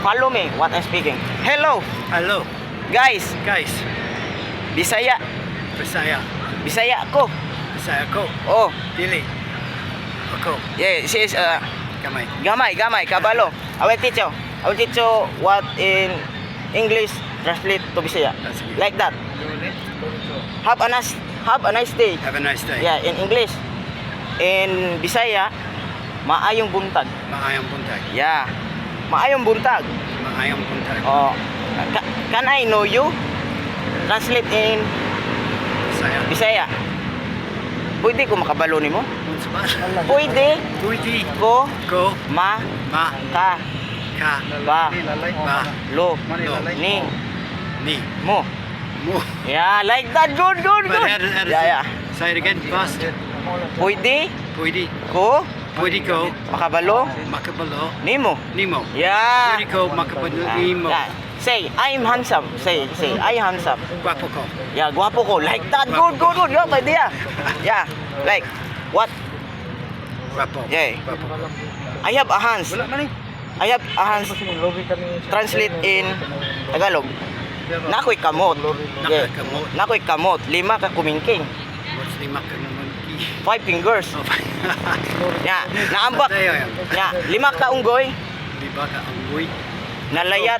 follow me what I'm speaking. Hello, Hello, guys. guys. Bisaya. Bisaya. Bisaya ko. Bisaya ko. Oh, Dili. Ako. yeah, she is Kamay. gamay, kabalo. I will teach you. I will teach you what in English translate to Bisaya. Sige. Like that. Have a nice day. Have a nice day. Yeah, in English. In Bisaya, maayong buntag. Maayong buntag. Yeah. Maayong buntag. Maayong buntag. Oh. Can I know you? Translate in Bisaya. Bisaya. Pwede ko makabalo nimo? Unsa ba? Pwede Pwede ko ko ma ma ka ka ba ba lo lo ni ni mo. mo. Yeah, like that. Good. Yeah. Say it again fast. Pwede Pwede ko pwede ko makabalo makabalo nimo. nimo. Yeah. Pwede ko makabalo nimo. Yeah. Say, I'm handsome. Say, I handsome. Gwapo ko. Yeah, guwapo ko. Like that. Good. Good idea. Yeah. Like, what? Gwapo. Yeah. Gwapo ko. I have a hands. I have a hands. Translate in Tagalog. Nakoy kamot. Yeah. Nakakamot. Nakoy kamot. 5 ka kumingking. What's lima ka naman? 5 fingers. Oh, Yeah. Naambak. Yeah. 5 ka unggoy. Di ba ka unggoy? Nalayat.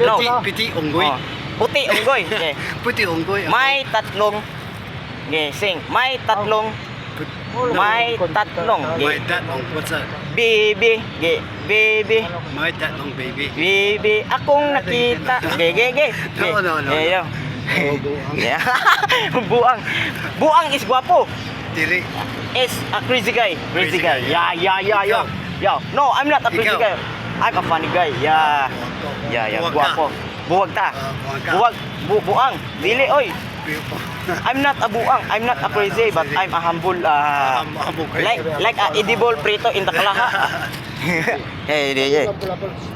No. Piti unggoy. Oh. Puti unggoy. Yeah. Puti unggoy. May tatlong. Yeah, sing. May tatlong. May tatlong. My Yeah. tatlong. What's that? Baby. Yeah. Baby. My tatlong baby. Baby, akong nakita. Ge. No. Yeah. Yeah. Buang is guwapo. Dili. Is a crazy guy. Crazy guy. Yeah. Ikaw. Yeah. No, I'm not a crazy Ikaw. guy. I'm a funny guy. Yeah. Buwag ka. Guwapo. Buwag ta. Buwag ka. Buang. Dili, oy. I'm not a buang. I'm not a crazy, but I'm a humble. Humble crazy. Like a edible prito in the kalaha. Yeah.